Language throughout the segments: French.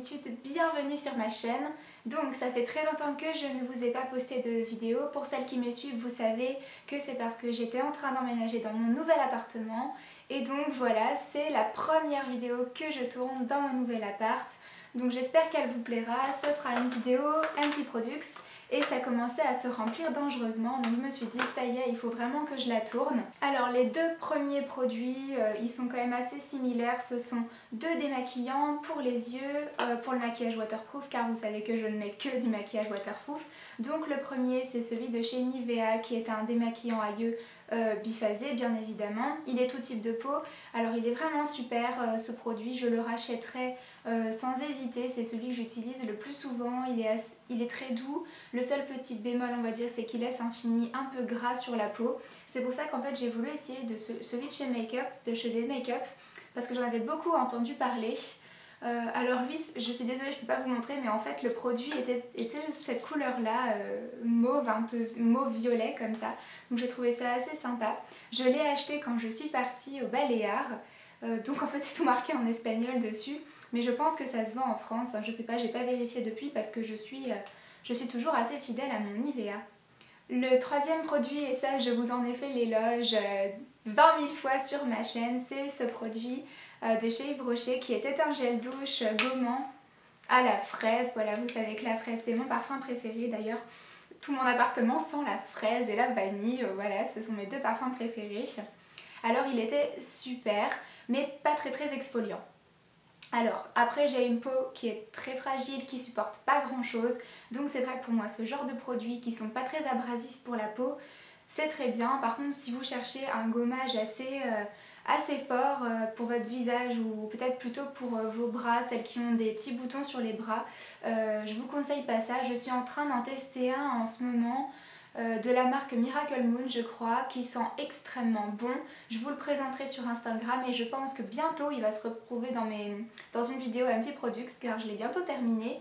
d'habitude, bienvenue sur ma chaîne. Donc ça fait très longtemps que je ne vous ai pas posté de vidéo. Pour celles qui me suivent, vous savez que c'est parce que j'étais en train d'emménager dans mon nouvel appartement. Et donc voilà, c'est la première vidéo que je tourne dans mon nouvel appart. Donc j'espère qu'elle vous plaira. Ce sera une vidéo MP Products. Et ça commençait à se remplir dangereusement, donc je me suis dit ça y est, il faut vraiment que je la tourne. Alors les deux premiers produits, ils sont quand même assez similaires. Ce sont deux démaquillants pour les yeux, pour le maquillage waterproof, car vous savez que je ne mets que du maquillage waterproof. Donc le premier c'est celui de chez Nivea qui est un démaquillant à yeux biphasé bien évidemment. Il est tout type de peau, alors il est vraiment super ce produit, je le rachèterai sans hésiter. C'est celui que j'utilise le plus souvent, il est très doux. Le seul petit bémol on va dire c'est qu'il laisse un fini un peu gras sur la peau. C'est pour ça qu'en fait j'ai voulu essayer de celui de chez Makeup, de chez Day Makeup, parce que j'en avais beaucoup entendu parler. Alors lui, je suis désolée, je ne peux pas vous montrer, mais en fait le produit était cette couleur là, mauve, un peu mauve-violet comme ça. Donc j'ai trouvé ça assez sympa. Je l'ai acheté quand je suis partie au Baléares, donc en fait c'est tout marqué en espagnol dessus. Mais je pense que ça se vend en France, je sais pas, j'ai pas vérifié depuis parce que je suis toujours assez fidèle à mon Nivea. Le troisième produit, et ça je vous en ai fait l'éloge 20 000 fois sur ma chaîne, c'est ce produit de chez Yves Rocher qui était un gel douche gommant à la fraise. Voilà, vous savez que la fraise c'est mon parfum préféré d'ailleurs. Tout mon appartement sent la fraise et la vanille, voilà, ce sont mes deux parfums préférés. Alors il était super, mais pas très exfoliant. Alors après j'ai une peau qui est très fragile, qui supporte pas grand chose, donc c'est vrai que pour moi ce genre de produits qui sont pas très abrasifs pour la peau, c'est très bien. Par contre si vous cherchez un gommage assez fort pour votre visage ou peut-être plutôt pour vos bras, celles qui ont des petits boutons sur les bras, je vous conseille pas ça. Je suis en train d'en tester un en ce moment. De la marque Miracle Moon je crois, qui sent extrêmement bon. Je vous le présenterai sur Instagram et je pense que bientôt il va se retrouver dans une vidéo MP Products car je l'ai bientôt terminé.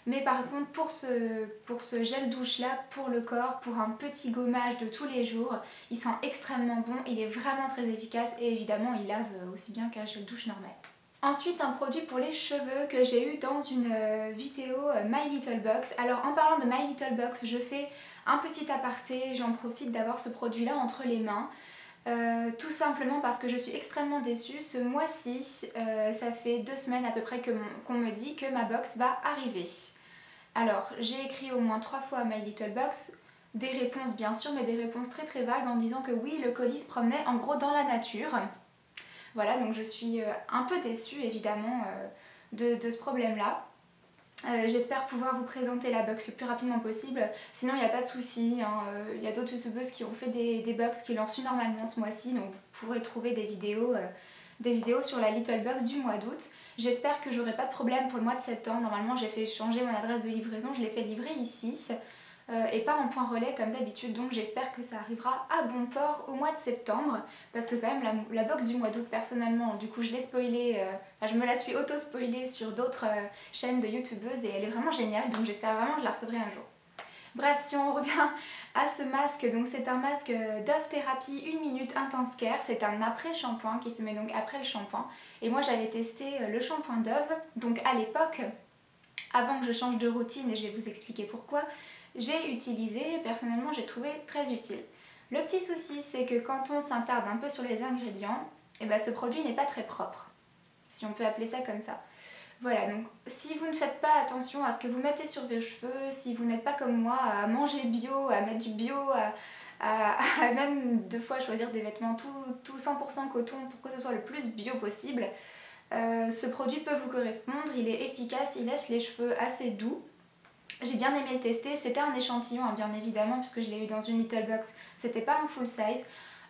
Mais par contre pour ce gel douche là, pour le corps, pour un petit gommage de tous les jours, il sent extrêmement bon, il est vraiment très efficace et évidemment il lave aussi bien qu'un gel douche normal. Ensuite un produit pour les cheveux que j'ai eu dans une vidéo My Little Box. Alors en parlant de My Little Box, je fais un petit aparté, j'en profite d'avoir ce produit là entre les mains. Tout simplement parce que je suis extrêmement déçue. Ce mois-ci, ça fait 2 semaines à peu près qu'on me dit que ma box va arriver. Alors j'ai écrit au moins 3 fois à My Little Box, des réponses bien sûr, mais des réponses très vagues en disant que oui, le colis se promenait en gros dans la nature. Voilà, donc je suis un peu déçue évidemment de ce problème-là. J'espère pouvoir vous présenter la box le plus rapidement possible, sinon il n'y a pas de souci, hein. Il y a d'autres youtubeuses qui ont fait des box qui l'ont reçu normalement ce mois-ci, donc vous pourrez trouver des vidéos sur la Little Box du mois d'août. J'espère que j'aurai pas de problème pour le mois de septembre. Normalement j'ai fait changer mon adresse de livraison, je l'ai fait livrer ici. Et pas en point relais comme d'habitude, donc j'espère que ça arrivera à bon port au mois de septembre, parce que quand même la box du mois d'août personnellement, du coup je l'ai spoilée, je me la suis auto-spoilée sur d'autres chaînes de youtubeuses et elle est vraiment géniale, donc j'espère vraiment que je la recevrai un jour. Bref, si on revient à ce masque, donc c'est un masque Dove Therapy 1 minute Intense Care, c'est un après-shampoing qui se met donc après le shampoing, et moi j'avais testé le shampoing Dove, donc à l'époque, avant que je change de routine et je vais vous expliquer pourquoi, j'ai utilisé, personnellement j'ai trouvé très utile. Le petit souci c'est que quand on s'attarde un peu sur les ingrédients, et ben ce produit n'est pas très propre, si on peut appeler ça comme ça. Voilà, donc si vous ne faites pas attention à ce que vous mettez sur vos cheveux, si vous n'êtes pas comme moi à manger bio, à mettre du bio, à même deux fois choisir des vêtements tout 100% coton pour que ce soit le plus bio possible, ce produit peut vous correspondre, il est efficace, il laisse les cheveux assez doux. J'ai bien aimé le tester, c'était un échantillon hein, bien évidemment puisque je l'ai eu dans une little box, c'était pas un full size.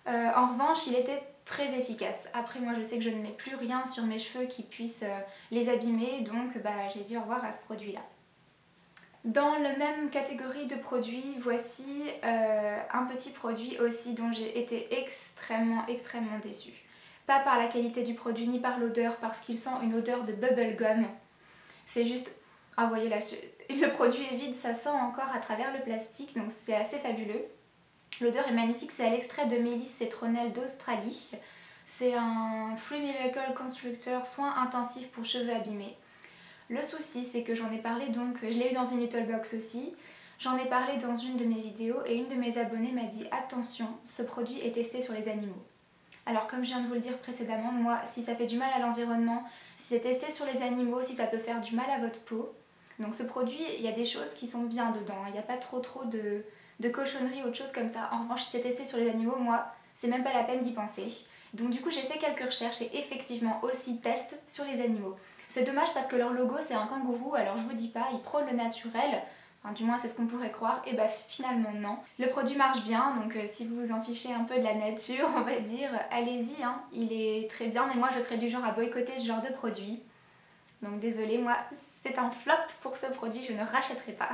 En revanche il était très efficace. Après moi je sais que je ne mets plus rien sur mes cheveux qui puissent les abîmer, donc j'ai dit au revoir à ce produit là. Dans la même catégorie de produits, voici un petit produit aussi dont j'ai été extrêmement déçue. Pas par la qualité du produit ni par l'odeur, parce qu'il sent une odeur de bubblegum. C'est juste... Ah vous voyez là, le produit est vide, ça sent encore à travers le plastique, donc c'est assez fabuleux. L'odeur est magnifique, c'est à l'extrait de mélisse citronnelle d'Australie. C'est un Free Miracle Constructor soin intensif pour cheveux abîmés. Le souci c'est que j'en ai parlé donc, je l'ai eu dans une little box aussi, j'en ai parlé dans une de mes vidéos et une de mes abonnées m'a dit attention, ce produit est testé sur les animaux. Alors comme je viens de vous le dire précédemment, moi si ça fait du mal à l'environnement, si c'est testé sur les animaux, si ça peut faire du mal à votre peau, donc ce produit, il y a des choses qui sont bien dedans, il n'y a pas trop de cochonneries ou autre chose comme ça. En revanche si c'est testé sur les animaux, moi c'est même pas la peine d'y penser. Donc du coup j'ai fait quelques recherches et effectivement aussi test sur les animaux. C'est dommage parce que leur logo c'est un kangourou, alors je vous dis pas, ils prônent le naturel. Enfin, du moins c'est ce qu'on pourrait croire, et bah finalement non. Le produit marche bien, donc si vous vous en fichez un peu de la nature, on va dire, allez-y, hein, il est très bien, mais moi je serais du genre à boycotter ce genre de produit. Donc désolée, moi c'est un flop pour ce produit, je ne rachèterai pas.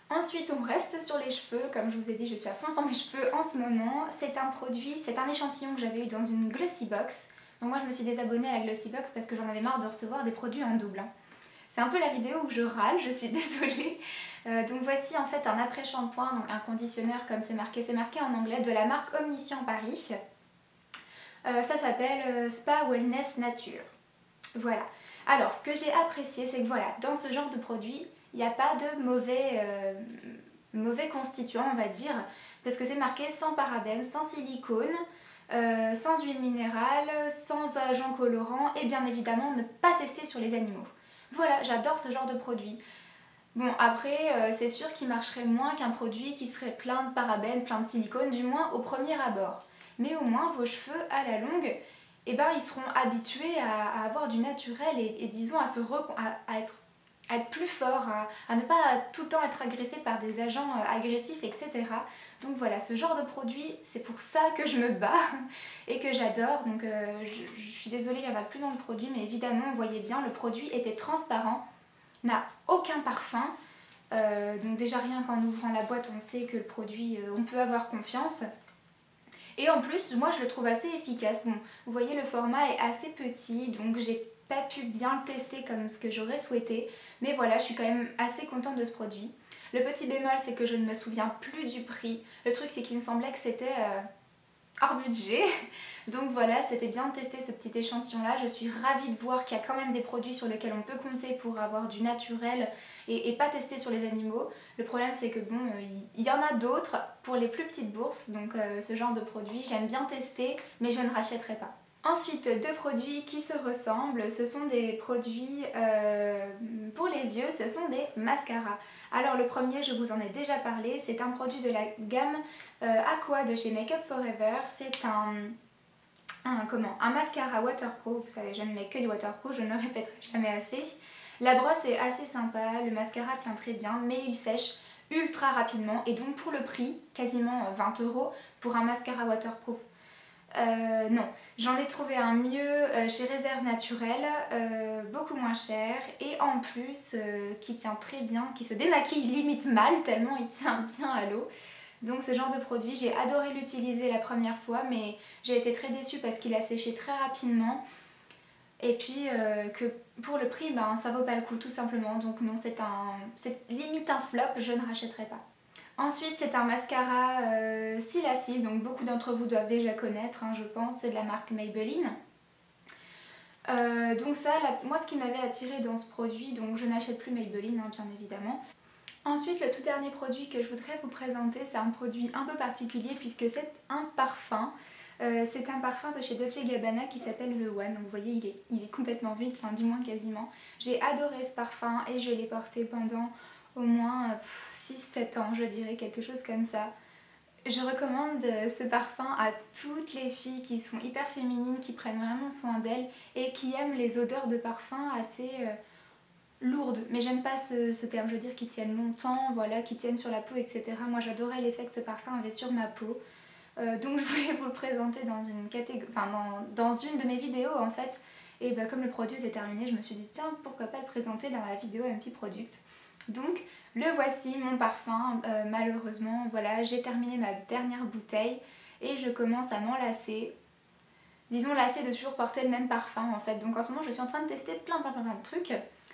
Ensuite on reste sur les cheveux, comme je vous ai dit je suis à fond dans mes cheveux en ce moment. C'est un produit, c'est un échantillon que j'avais eu dans une Glossy Box. Donc moi je me suis désabonnée à la Glossy Box parce que j'en avais marre de recevoir des produits en double. C'est un peu la vidéo où je râle, je suis désolée. Donc voici en fait un après-shampoing, donc un conditionneur comme c'est marqué en anglais, de la marque Omniscient Paris. Ça s'appelle Spa Wellness Nature. Voilà. Alors ce que j'ai apprécié c'est que voilà, dans ce genre de produit, il n'y a pas de mauvais constituants on va dire, parce que c'est marqué sans parabènes, sans silicone, sans huile minérale, sans agents colorants et bien évidemment ne pas tester sur les animaux. Voilà, j'adore ce genre de produit. Bon après c'est sûr qu'il marcherait moins qu'un produit qui serait plein de parabènes, plein de silicone, du moins au premier abord. Mais au moins vos cheveux à la longue, eh ben, ils seront habitués à avoir du naturel et disons à être plus forts, à ne pas tout le temps être agressés par des agents agressifs, etc. Donc voilà, ce genre de produit, c'est pour ça que je me bats et que j'adore. Donc je suis désolée, il n'y en a plus dans le produit, mais évidemment, vous voyez bien, le produit était transparent, n'a aucun parfum. Donc déjà rien qu'en ouvrant la boîte, on sait que le produit, on peut avoir confiance. Et en plus, moi je le trouve assez efficace. Bon, vous voyez, le format est assez petit, donc j'ai pas pu bien le tester comme ce que j'aurais souhaité. Mais voilà, je suis quand même assez contente de ce produit. Le petit bémol, c'est que je ne me souviens plus du prix. Le truc, c'est qu'il me semblait que c'était hors budget. Donc voilà, c'était bien de tester ce petit échantillon là. Je suis ravie de voir qu'il y a quand même des produits sur lesquels on peut compter pour avoir du naturel et pas tester sur les animaux. Le problème c'est que bon, il y en a d'autres pour les plus petites bourses, donc ce genre de produits j'aime bien tester mais je ne rachèterai pas. Ensuite, deux produits qui se ressemblent, ce sont des produits pour les yeux, ce sont des mascaras. Alors le premier, je vous en ai déjà parlé, c'est un produit de la gamme Aqua de chez Make Up For Ever. C'est un mascara waterproof. Vous savez, je ne mets que du waterproof, je ne le répéterai jamais assez. La brosse est assez sympa, le mascara tient très bien, mais il sèche ultra rapidement et donc pour le prix, quasiment 20 € pour un mascara waterproof. Non, j'en ai trouvé un mieux chez Réserve Naturelle, beaucoup moins cher et en plus qui tient très bien, qui se démaquille limite mal tellement il tient bien à l'eau. Donc ce genre de produit, j'ai adoré l'utiliser la première fois mais j'ai été très déçue parce qu'il a séché très rapidement et puis que pour le prix, ben, ça vaut pas le coup tout simplement. Donc non, c'est limite un flop, je ne rachèterai pas. Ensuite, c'est un mascara cils à cils, donc beaucoup d'entre vous doivent déjà connaître, hein, je pense, c'est de la marque Maybelline. Donc ça, moi ce qui m'avait attiré dans ce produit, donc je n'achète plus Maybelline, hein, bien évidemment. Ensuite, le tout dernier produit que je voudrais vous présenter, c'est un produit un peu particulier puisque c'est un parfum. C'est un parfum de chez Dolce & Gabbana qui s'appelle The One, donc vous voyez il est complètement vide, enfin du moins quasiment. J'ai adoré ce parfum et je l'ai porté pendant au moins 6-7 ans je dirais, quelque chose comme ça. Je recommande ce parfum à toutes les filles qui sont hyper féminines, qui prennent vraiment soin d'elles et qui aiment les odeurs de parfum assez lourdes. Mais j'aime pas ce terme, je veux dire qui tiennent longtemps, voilà, qui tiennent sur la peau, etc. Moi j'adorais l'effet que ce parfum avait sur ma peau. Donc je voulais vous le présenter dans une dans une de mes vidéos en fait. Et bah, comme le produit était terminé, je me suis dit tiens, pourquoi pas le présenter dans la vidéo MP Products. Donc le voici, mon parfum. Malheureusement, voilà, j'ai terminé ma dernière bouteille et je commence à m'en lasser. Disons lasser de toujours porter le même parfum en fait. Donc en ce moment, je suis en train de tester plein de trucs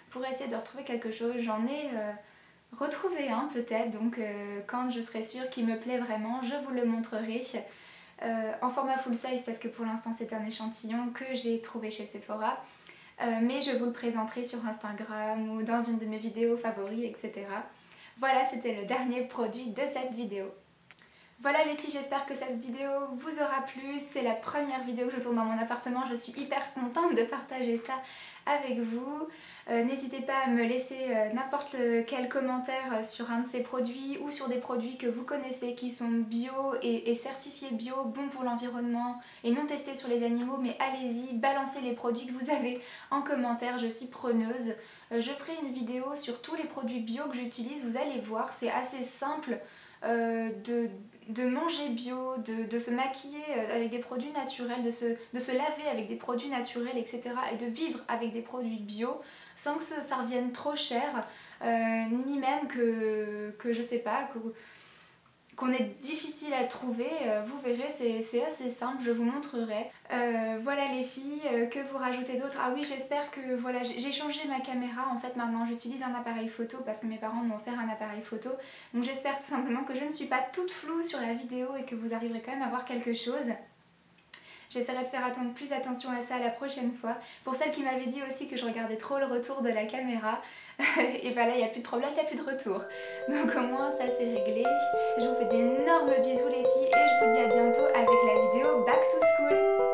pour essayer de retrouver quelque chose. J'en ai retrouvé un peut-être, donc quand je serai sûre qu'il me plaît vraiment, je vous le montrerai en format full size parce que pour l'instant c'est un échantillon que j'ai trouvé chez Sephora. mais je vous le présenterai sur Instagram ou dans une de mes vidéos favoris, etc. Voilà, c'était le dernier produit de cette vidéo. Voilà les filles, j'espère que cette vidéo vous aura plu. C'est la première vidéo que je tourne dans mon appartement, je suis hyper contente de partager ça avec vous. N'hésitez pas à me laisser n'importe quel commentaire sur un de ces produits ou sur des produits que vous connaissez qui sont bio et certifiés bio, bons pour l'environnement et non testés sur les animaux, mais allez-y, balancez les produits que vous avez en commentaire, je suis preneuse. Je ferai une vidéo sur tous les produits bio que j'utilise, vous allez voir, c'est assez simple. De manger bio, de se maquiller avec des produits naturels, de se laver avec des produits naturels, etc. et de vivre avec des produits bio sans que ça revienne trop cher, ni même que je sais pas, qu'on est difficile à trouver. Vous verrez, c'est assez simple, je vous montrerai. Voilà les filles, que vous rajoutez d'autres? Ah oui, j'espère que voilà, j'ai changé ma caméra en fait maintenant, j'utilise un appareil photo parce que mes parents m'ont offert un appareil photo. Donc j'espère tout simplement que je ne suis pas toute floue sur la vidéo et que vous arriverez quand même à voir quelque chose. J'essaierai de faire plus attention à ça la prochaine fois. Pour celles qui m'avaient dit aussi que je regardais trop le retour de la caméra, et bah là il n'y a plus de problème, il n'y a plus de retour. Donc au moins ça c'est réglé. Je vous fais d'énormes bisous les filles et je vous dis à bientôt avec la vidéo Back to School.